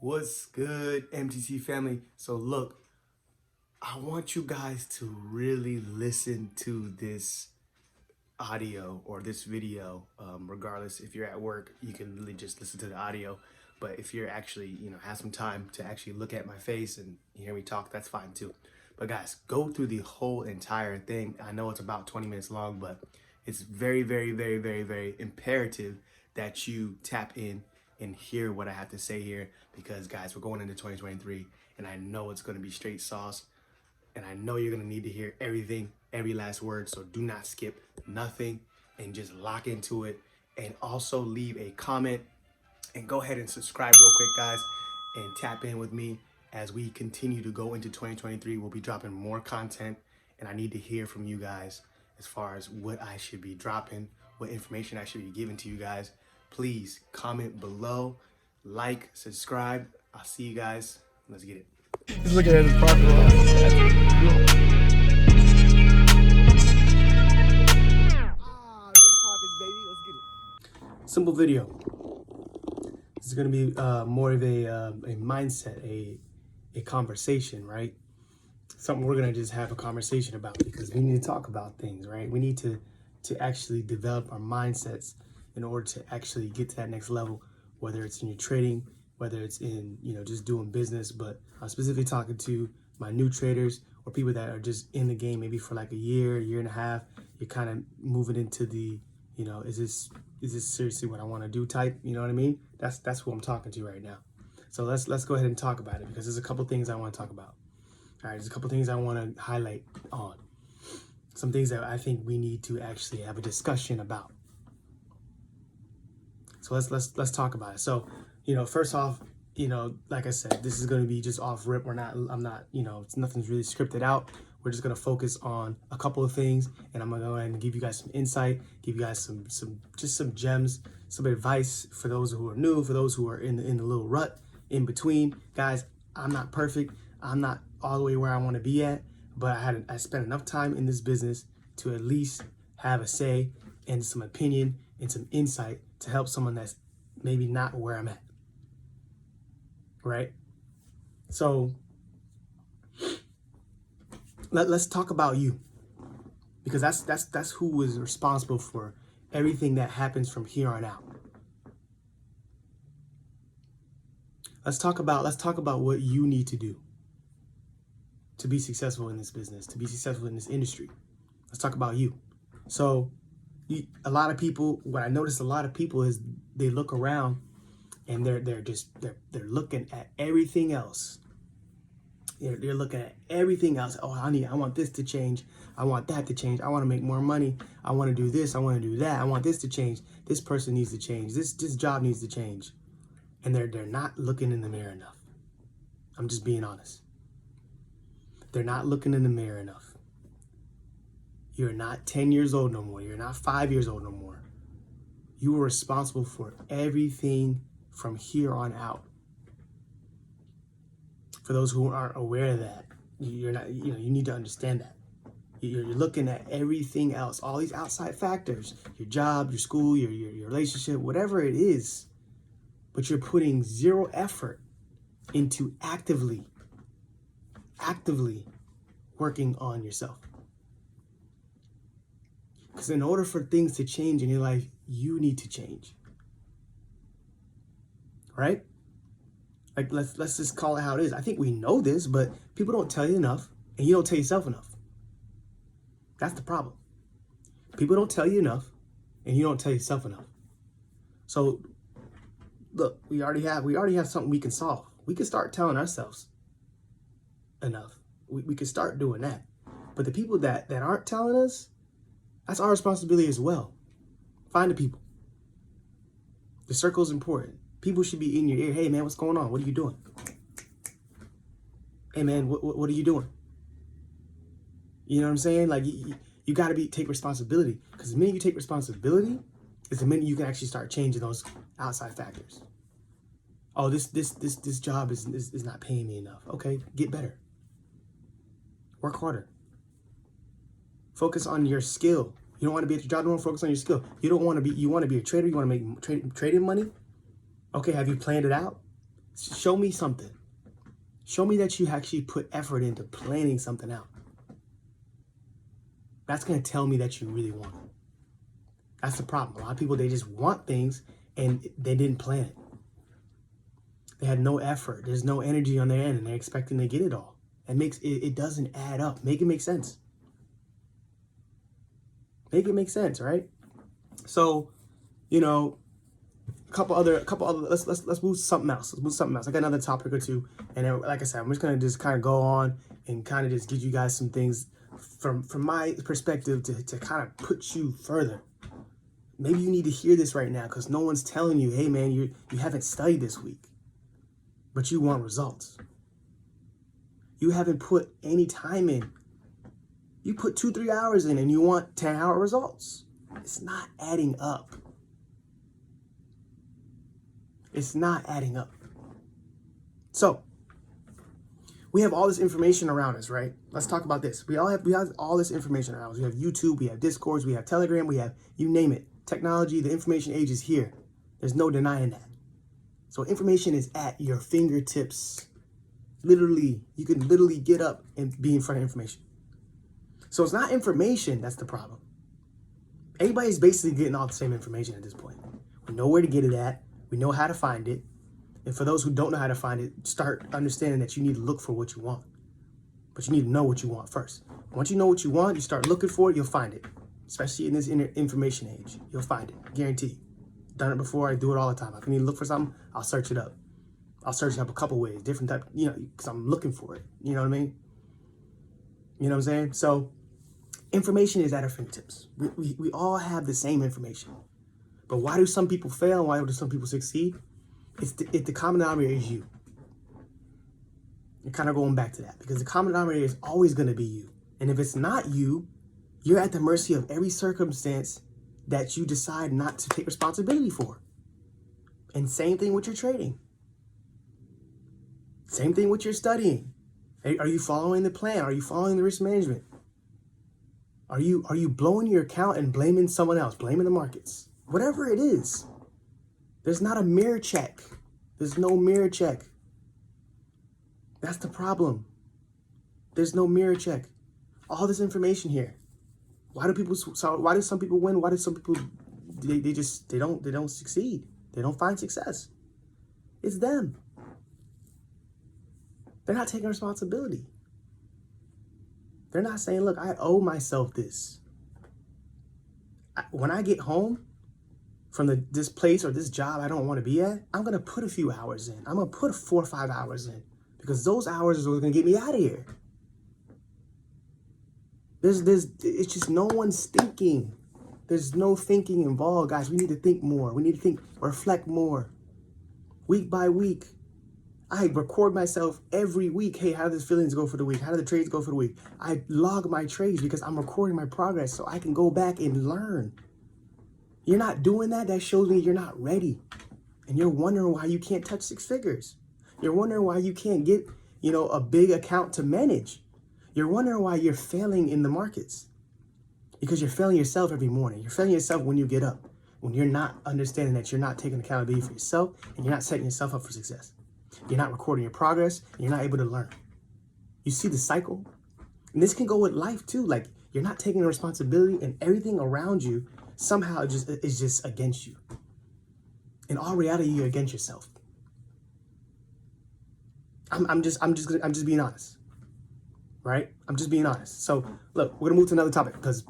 What's good, M.T.C family? So look, I want you guys to really listen to this audio or this video. Regardless, if you're at work, you can really just listen to the audio. But if you're actually, have some time to actually look at my face and hear me talk, that's fine too. But guys, go through the whole entire thing. I know it's about 20 minutes long, but it's very, very, very, very, very imperative that you tap in and hear what I have to say here, because guys, we're going into 2023 and I know it's going to be straight sauce, and I know you're going to need to hear everything, every last word. So do not skip nothing and just lock into it, and also leave a comment and go ahead and subscribe real quick, guys, and tap in with me as we continue to go into 2023. We'll be dropping more content, and I need to hear from you guys as far as what I should be dropping, what information I should be giving to you guys. Please comment below, like, subscribe. I'll see you guys. Let's get it. He's looking at his pocket. Big pockets, baby. Let's get it. Simple video. This is going to be more of a mindset, a conversation, right? Something we're going to just have a conversation about, because we need to talk about things, right? We need to actually develop our mindsets in order to actually get to that next level, whether it's in your trading, whether it's in, just doing business. But I'm specifically talking to my new traders or people that are just in the game, maybe for like a year and a half. You're kind of moving into the, is this seriously what I want to do type, you know what I mean? That's who I'm talking to right now. So let's go ahead and talk about it, because there's a couple things I want to talk about. All right, there's a couple things I want to highlight on. Some things that I think we need to actually have a discussion about. So let's talk about it. So, first off, like I said, this is going to be just off rip. I'm not, nothing's really scripted out. We're just going to focus on a couple of things, and I'm going to go ahead and give you guys some insight, give you guys some gems, some advice for those who are new, for those who are in the little rut in between. Guys, I'm not perfect. I'm not all the way where I want to be at, but I spent enough time in this business to at least have a say and some opinion and some insight to help someone that's maybe not where I'm at. Right? So let's talk about you, because that's who is responsible for everything that happens from here on out. Let's talk about what you need to do to be successful in this business, to be successful in this industry. Let's talk about you. So a lot of people, what I notice a lot of people is they look around and they're looking at everything else. They're looking at everything else. Oh, I want this to change. I want that to change. I want to make more money. I want to do this. I want to do that. I want this to change. This person needs to change. This job needs to change. And they're not looking in the mirror enough. I'm just being honest. They're not looking in the mirror enough. You're not 10 years old no more. You're not 5 years old no more. You are responsible for everything from here on out. For those who aren't aware of that, you're not, you need to understand that. You're looking at everything else, all these outside factors, your job, your school, your relationship, whatever it is, but you're putting zero effort into actively working on yourself. Because in order for things to change in your life, you need to change. Right? Like, let's just call it how it is. I think we know this, but people don't tell you enough, and you don't tell yourself enough. That's the problem. People don't tell you enough, and you don't tell yourself enough. So, look, we already have something we can solve. We can start telling ourselves enough. We can start doing that. But the people that aren't telling us, that's our responsibility as well. Find the people. The circle is important. People should be in your ear. Hey, man, what's going on? What are you doing? Hey, man, what are you doing? You know what I'm saying? Like, you got to take responsibility. Because the minute you take responsibility is the minute you can actually start changing those outside factors. Oh, this job is not paying me enough. Okay, get better. Work harder. Focus on your skill. You don't want to be at your job, you want to focus on your skill. You want to be a trader, you want to make trading money. Okay, have you planned it out? Show me something. Show me that you actually put effort into planning something out. That's going to tell me that you really want it. That's the problem. A lot of people, they just want things and they didn't plan it. They had no effort. There's no energy on their end and they're expecting to get it all. It doesn't add up. Make it make sense. Make it make sense, right? So, you know, a couple other. Let's move to something else. Let's move to something else. I got another topic or two, and then, like I said, I'm just gonna just kind of go on and kind of just give you guys some things from my perspective to kind of put you further. Maybe you need to hear this right now because no one's telling you, hey man, you haven't studied this week, but you want results. You haven't put any time in. You put 2-3 hours in and you want 10-hour results. It's not adding up. It's not adding up. So, we have all this information around us, right? Let's talk about this. We have all this information around us. We have YouTube, we have Discords, we have Telegram, we have, you name it. Technology, the information age is here. There's no denying that. So information is at your fingertips. Literally, you can literally get up and be in front of information. So it's not information that's the problem. Everybody's basically getting all the same information at this point. We know where to get it at. We know how to find it. And for those who don't know how to find it, start understanding that you need to look for what you want. But you need to know what you want first. Once you know what you want, you start looking for it, you'll find it. Especially in this information age. You'll find it. Guaranteed. Done it before. I do it all the time. If I need to look for something, I'll search it up. I'll search it up a couple ways. Different type, you know, because I'm looking for it. You know what I mean? You know what I'm saying? So information is at our fingertips. We all have the same information. But why do some people fail and why do some people succeed? It's the common denominator is you. You're kind of going back to that because the common denominator is always going to be you. And if it's not you, you're at the mercy of every circumstance that you decide not to take responsibility for. And same thing with your trading. Same thing with your studying. Are you following the plan? Are you following the risk management? Are you blowing your account and blaming someone else, blaming the markets? Whatever it is. There's not a mirror check. There's no mirror check. That's the problem. There's no mirror check. All this information here. Why do some people win? Why do some people they don't succeed? They don't find success. It's them. They're not taking responsibility. They're not saying, look, I owe myself this. When I get home from this place or this job I don't want to be at, I'm going to put a few hours in. I'm going to put 4 or 5 hours in because those hours are going to get me out of here. It's just no one's thinking. There's no thinking involved, guys. We need to think more. We need to think, reflect more. Week by week. I record myself every week. Hey, how do the feelings go for the week? How do the trades go for the week? I log my trades because I'm recording my progress so I can go back and learn. You're not doing that. That shows me you're not ready. And you're wondering why you can't touch 6 figures. You're wondering why you can't get, a big account to manage. You're wondering why you're failing in the markets. Because you're failing yourself every morning. You're failing yourself when you get up. When you're not understanding that you're not taking accountability for yourself and you're not setting yourself up for success. You're not recording your progress and you're not able to learn. You see the cycle? And this can go with life too. Like you're not taking the responsibility and everything around you somehow is just against you. In all reality, you're against yourself. I'm just being honest. Right? I'm just being honest. So look, we're gonna move to another topic because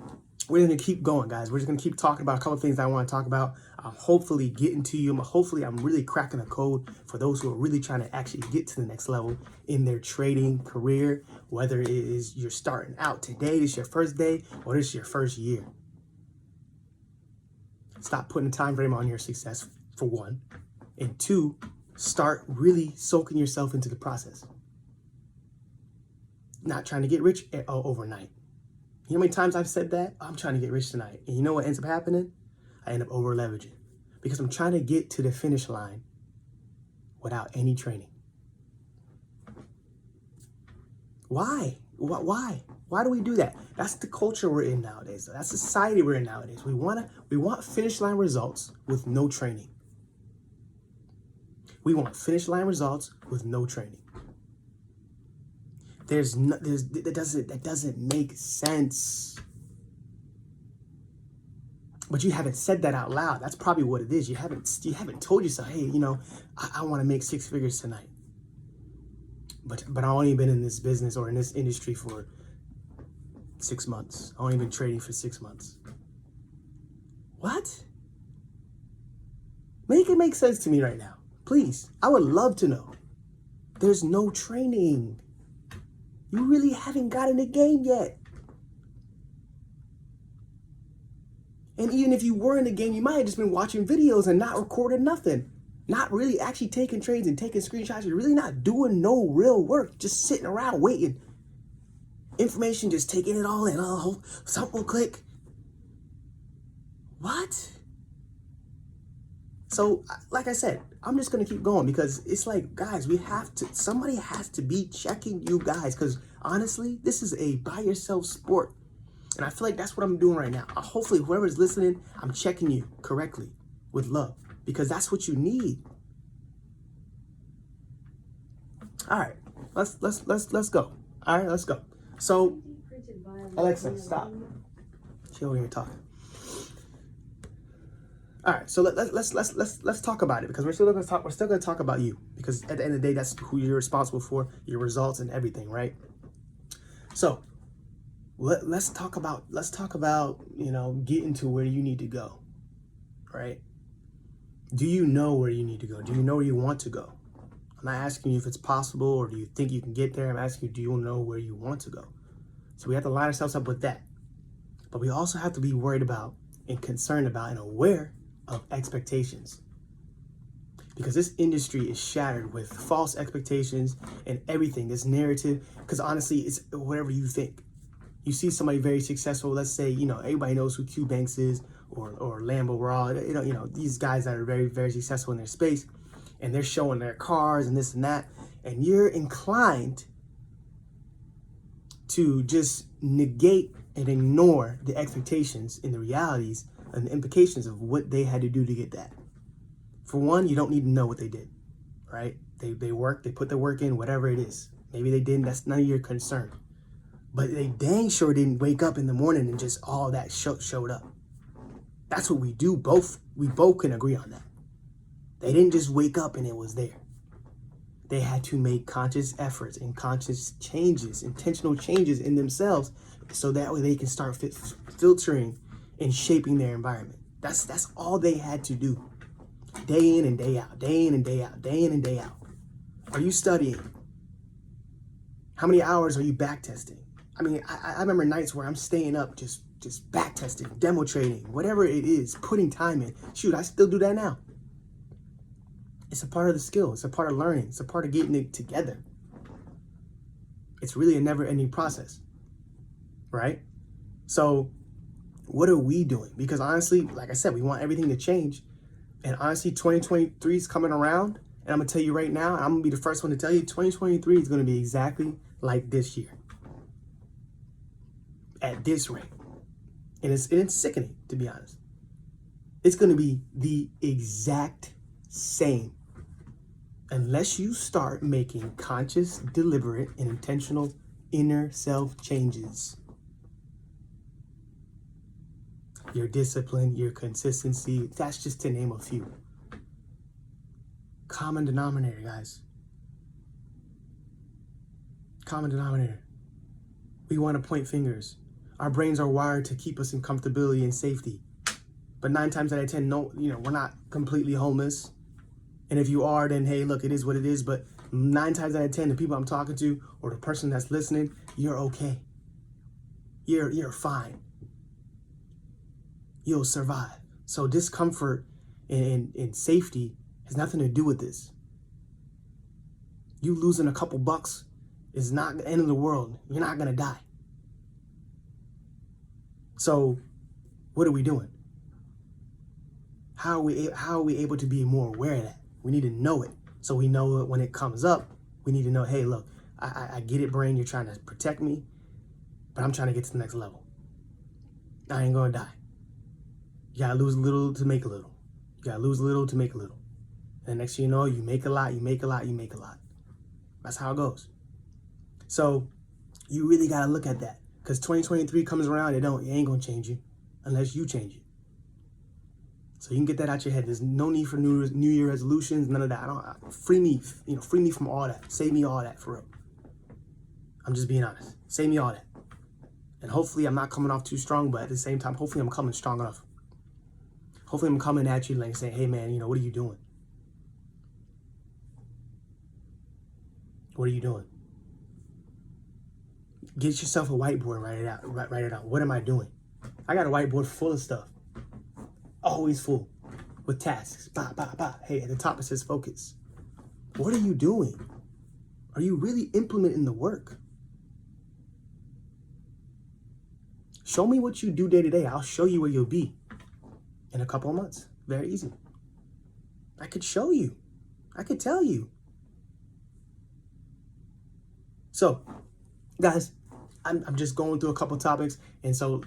we're gonna keep going, guys. We're just gonna keep talking about a couple of things that I want to talk about. I'm hopefully getting to you. Hopefully I'm really cracking the code for those who are really trying to actually get to the next level in their trading career, whether it is you're starting out today, this is your first day, or this is your first year. Stop putting a time frame on your success, for one. And 2, start really soaking yourself into the process. Not trying to get rich overnight. You know how many times I've said that? I'm trying to get rich tonight. And you know what ends up happening? I end up over leveraging because I'm trying to get to the finish line without any training. Why? Why do we do that? That's the culture we're in nowadays. That's the society we're in nowadays. We want finish line results with no training. We want finish line results with no training. That doesn't make sense. But you haven't said that out loud. That's probably what it is. You haven't told yourself, hey, I want to make 6 figures tonight. But I've only been in this business or in this industry for 6 months. I've only been trading for 6 months. What? Make it make sense to me right now. Please. I would love to know. There's no training. You really haven't got in the game yet. And even if you were in the game, you might have just been watching videos and not recording nothing. Not really actually taking trades and taking screenshots. You're really not doing no real work. Just sitting around waiting. Information, just taking it all in. Oh, something will click. What? So, like I said, I'm just going to keep going because it's like, guys, somebody has to be checking you guys because honestly, this is a by yourself sport. And I feel like that's what I'm doing right now. Hopefully, whoever's listening, I'm checking you correctly with love because that's what you need. All right, let's go. All right, let's go. So, Alexa, stop. She over here talking. All right, so let's talk about it because we're still gonna talk about you because at the end of the day, that's who you're responsible for, your results and everything, right? So let's talk about getting to where you need to go, right? Do you know where you need to go? Do you know where you want to go? I'm not asking you if it's possible or do you think you can get there. I'm asking you, do you know where you want to go? So we have to line ourselves up with that, but we also have to be worried about and concerned about and aware of expectations, because this industry is shattered with false expectations and everything, this narrative, because honestly, it's whatever you think. You see somebody very successful, let's say, everybody knows who Q Banks is or Lambo Raw, these guys that are very, very successful in their space, and they're showing their cars and this and that, and you're inclined to just negate and ignore the expectations and the realities and the implications of what they had to do to get that. For one, you don't need to know what they did, right? They worked, they put the work in, whatever it is. Maybe they didn't, that's none of your concern. But they dang sure didn't wake up in the morning and just all that showed up. That's what we do we both can agree on that. They didn't just wake up and it was there. They had to make conscious efforts and conscious changes, intentional changes in themselves so that way they can start filtering and shaping their environment. That's all they had to do. Day in and day out, day in and day out, day in and day out. Are you studying? How many hours are you back testing? I mean, I remember nights where I'm staying up just back testing, demo trading, whatever it is, putting time in. Shoot, I still do that now. It's a part of the skill. It's a part of learning. It's a part of getting it together. It's really a never-ending process, right? So what are we doing? Because honestly, like I said, we want everything to change. And honestly, 2023 is coming around. And I'm going to tell you right now, I'm going to be the first one to tell you, 2023 is going to be exactly like this year. At this rate. And it's sickening, to be honest. It's going to be the exact same. Unless you start making conscious, deliberate, and intentional inner self changes. Your discipline, your consistency, that's just to name a few. Common denominator, guys. Common denominator. We want to point fingers. Our brains are wired to keep us in comfortability and safety. But 9 times out of 10, no, we're not completely homeless. And if you are, then hey, look, it is what it is. But 9 times out of 10, the people I'm talking to or the person that's listening, you're okay. You're fine. You'll survive. So discomfort and safety has nothing to do with this. You losing a couple bucks is not the end of the world. You're not going to die. So what are we doing? How are we able to be more aware of that? We need to know it. So we know it when it comes up. We need to know, hey, look, I get it, brain. You're trying to protect me, but I'm trying to get to the next level. I ain't going to die. You got to lose a little to make a little. You got to lose a little to make a little. And next thing you know, you make a lot, you make a lot, you make a lot. That's how it goes. So you really got to look at that, because 2023 comes around, it ain't going to change you unless you change it. So you can get that out your head. There's no need for New Year resolutions, none of that. Free me from all that. Save me all that, for real. I'm just being honest. Save me all that. And hopefully I'm not coming off too strong, but at the same time, hopefully I'm coming strong enough. Hopefully I'm coming at you like saying, hey man, what are you doing? What are you doing? Get yourself a whiteboard, write it out. Write it out. What am I doing? I got a whiteboard full of stuff. Always full with tasks. Bah, bah, bah. Hey, at the top it says focus. What are you doing? Are you really implementing the work? Show me what you do day to day. I'll show you where you'll be in a couple of months. Very easy. I could show you. I could tell you. So, guys, I'm just going through a couple topics. And so,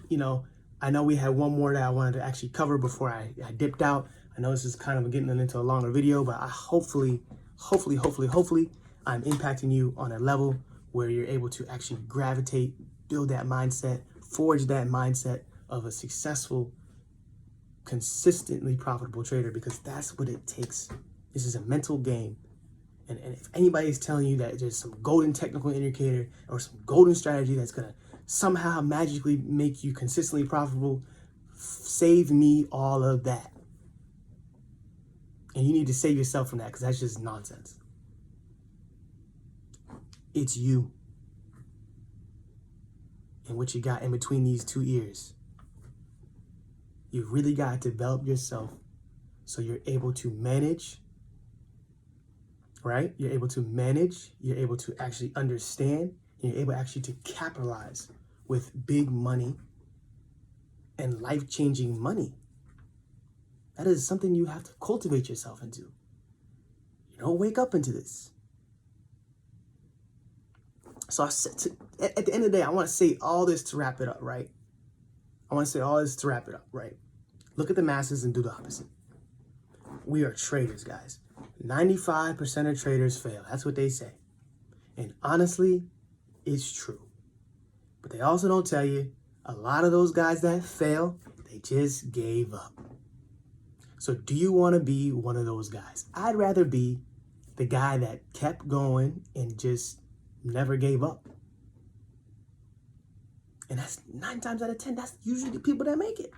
I know we had one more that I wanted to actually cover before I dipped out. I know this is kind of getting into a longer video, but hopefully, I'm impacting you on a level where you're able to actually gravitate, build that mindset, forge that mindset of a successful, consistently profitable trader, because that's what it takes. This is a mental game. And if anybody's telling you that there's some golden technical indicator or some golden strategy that's going to somehow magically make you consistently profitable, save me all of that. And you need to save yourself from that, because that's just nonsense. It's you and what you got in between these two ears. You really got to develop yourself so you're able to manage, right? You're able to manage, you're able to actually understand, and you're able actually to capitalize with big money and life-changing money. That is something you have to cultivate yourself into. You don't wake up into this. So at the end of the day, I want to say all this to wrap it up, right? Look at the masses and do the opposite. We are traders, guys. 95% of traders fail. That's what they say. And honestly, it's true. But they also don't tell you a lot of those guys that fail, they just gave up. So do you want to be one of those guys? I'd rather be the guy that kept going and just never gave up. And that's 9 times out of 10, that's usually the people that make it.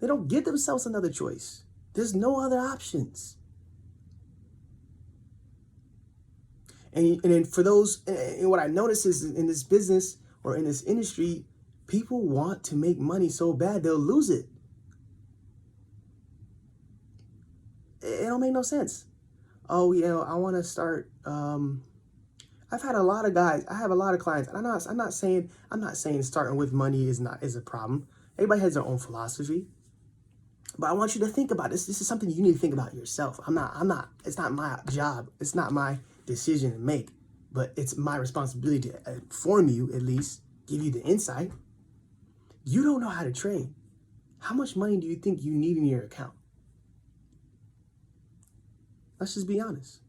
They don't give themselves another choice. There's no other options. And then for those, and what I notice is in this business or in this industry, people want to make money so bad they'll lose it. It don't make no sense. Oh, I want to start. I've had a lot of guys. I have a lot of clients. And I'm not saying starting with money is a problem. Everybody has their own philosophy. But I want you to think about this. This is something you need to think about yourself. It's not my job. It's not my decision to make, but it's my responsibility to inform you, at least give you the insight. You don't know how to trade. How much money do you think you need in your account? Let's just be honest.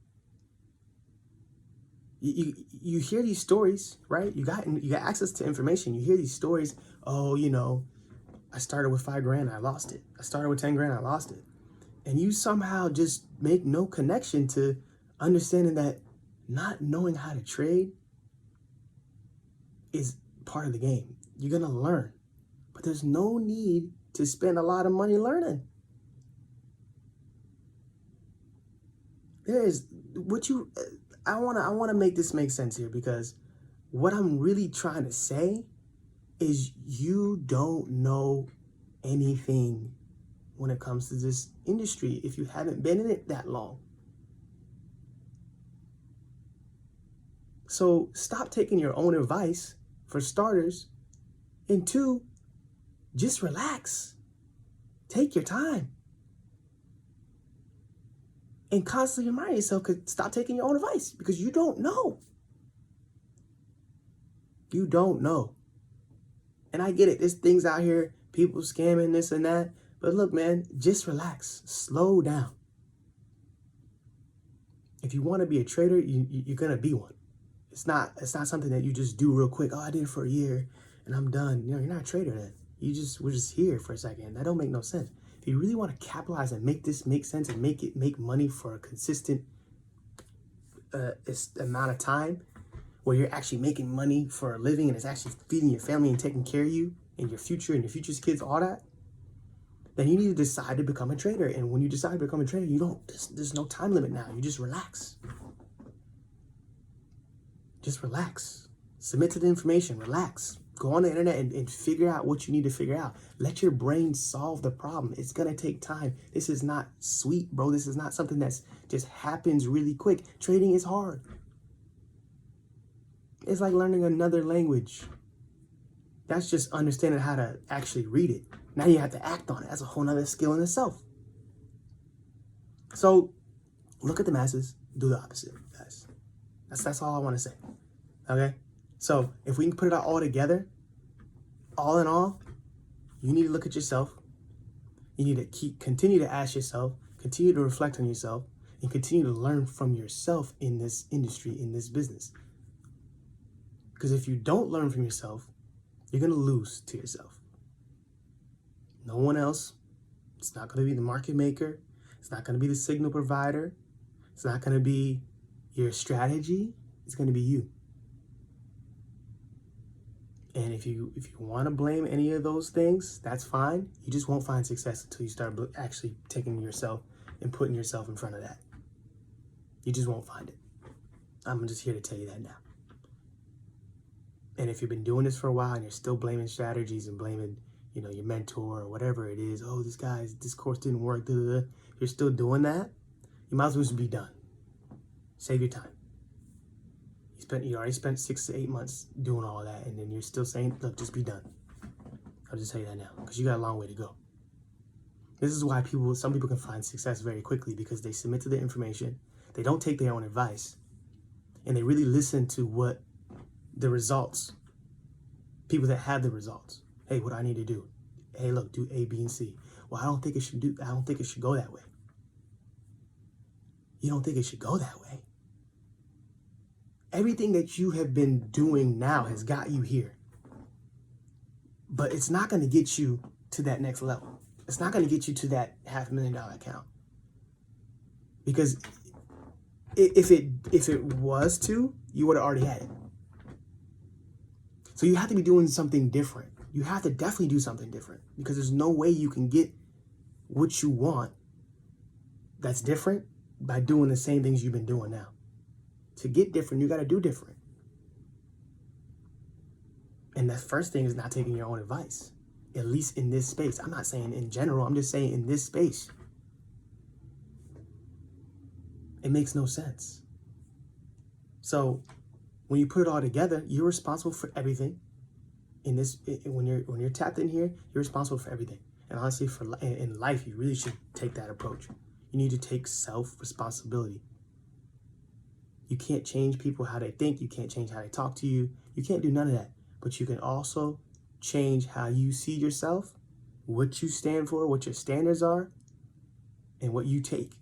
You hear these stories, right? You got access to information. You hear these stories. Oh, I started with $5,000, I lost it. I started with 10 grand, I lost it. And you somehow just make no connection to understanding that not knowing how to trade is part of the game. You're going to learn, but there's no need to spend a lot of money learning. I want to make this make sense here, because what I'm really trying to say is you don't know anything when it comes to this industry if you haven't been in it that long. So stop taking your own advice, for starters, and 2, just relax. Take your time. And constantly remind yourself, stop taking your own advice, because you don't know. You don't know. And I get it. There's things out here, people scamming this and that. But look, man, just relax. Slow down. If you want to be a trader, you're gonna be one. It's not something that you just do real quick. Oh, I did it for a year and I'm done. You're not a trader then. We're just here for a second. That don't make no sense. If you really want to capitalize and make this make sense and make money for a consistent amount of time, where you're actually making money for a living and it's actually feeding your family and taking care of you and your future's kids, all that, then you need to decide to become a trader. And when you decide to become a trader, there's no time limit now. You just relax. Just relax. Submit to the information, relax. Go on the internet and figure out what you need to figure out. Let your brain solve the problem. It's gonna take time. This is not sweet, bro. This is not something that's just happens really quick. Trading is hard. It's like learning another language. That's just understanding how to actually read it. Now you have to act on it. That's a whole nother skill in itself. So look at the masses, do the opposite, guys. That's all I want to say. Okay? So if we can put it all together, all in all, you need to look at yourself. You need to continue to ask yourself, continue to reflect on yourself, and continue to learn from yourself in this industry, in this business. Because if you don't learn from yourself, you're going to lose to yourself. No one else. It's not going to be the market maker. It's not going to be the signal provider. It's not going to be your strategy. It's going to be you. And if you want to blame any of those things, that's fine. You just won't find success until you start actually taking yourself and putting yourself in front of that. You just won't find it. I'm just here to tell you that now. And if you've been doing this for a while and you're still blaming strategies and blaming, your mentor or whatever it is, oh, this course didn't work, you're still doing that, you might as well just be done. Save your time. You already spent 6 to 8 months doing all that, and then you're still saying, look, just be done. I'll just tell you that now, because you got a long way to go. This is why some people can find success very quickly, because they submit to the information, they don't take their own advice, and they really listen to what the results, people that have the results. Hey, what do I need to do? Hey, look, do A, B, and C. Well, I don't think it should go that way. You don't think it should go that way? Everything that you have been doing now has got you here. But it's not going to get you to that next level. It's not going to get you to that $500,000 account. Because if it was to, you would have already had it. So you have to be doing something different. You have to definitely do something different, because there's no way you can get what you want that's different by doing the same things you've been doing now. To get different, you got to do different. And the first thing is not taking your own advice, at least in this space. I'm not saying in general, I'm just saying in this space. It makes no sense. So when you put it all together, you're responsible for everything. When you're tapped in here, you're responsible for everything. And honestly, in life, you really should take that approach. You need to take self-responsibility. You can't change people how they think. You can't change how they talk to you. You can't do none of that. But you can also change how you see yourself, what you stand for, what your standards are, and what you take.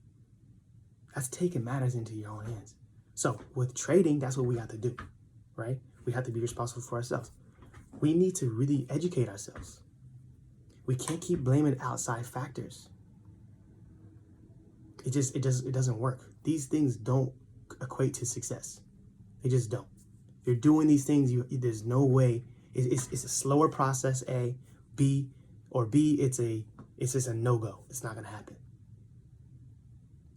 That's taking matters into your own hands. So with trading, that's what we have to do, right? We have to be responsible for ourselves. We need to really educate ourselves. We can't keep blaming outside factors. It doesn't work. These things don't equate to success. They just don't. If you're doing these things, there's no way. It's a slower process. A, B, or B. It's just a no-go. It's not gonna happen.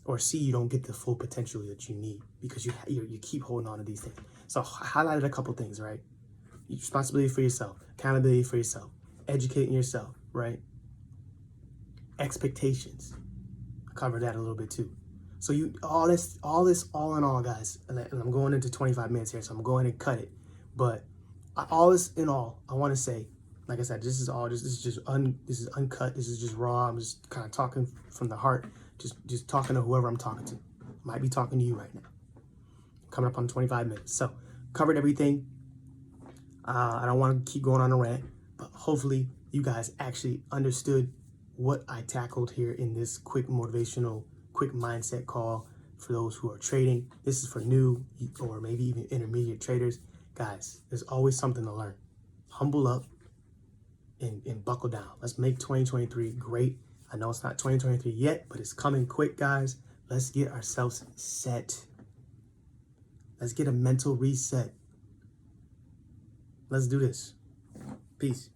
Or C, you don't get the full potential that you need because you keep holding on to these things. So I highlighted a couple things, right? Responsibility for yourself, accountability for yourself, educating yourself, right? Expectations. I covered that a little bit too. So all in all, guys, and I'm going into 25 minutes here, so I'm going to cut it. But all this in all, I want to say, like I said, this is uncut. This is just raw. I'm just kind of talking from the heart, just talking to whoever I'm talking to. Might be talking to you right now. Coming up on 25 minutes. So covered everything. I don't want to keep going on a rant, but hopefully you guys actually understood what I tackled here in this quick motivational, quick mindset call for those who are trading. This is for new or maybe even intermediate traders. Guys, there's always something to learn. Humble up and buckle down. Let's make 2023 great. I know it's not 2023 yet, but it's coming quick, guys. Let's get ourselves set. Let's get a mental reset. Let's do this. Peace.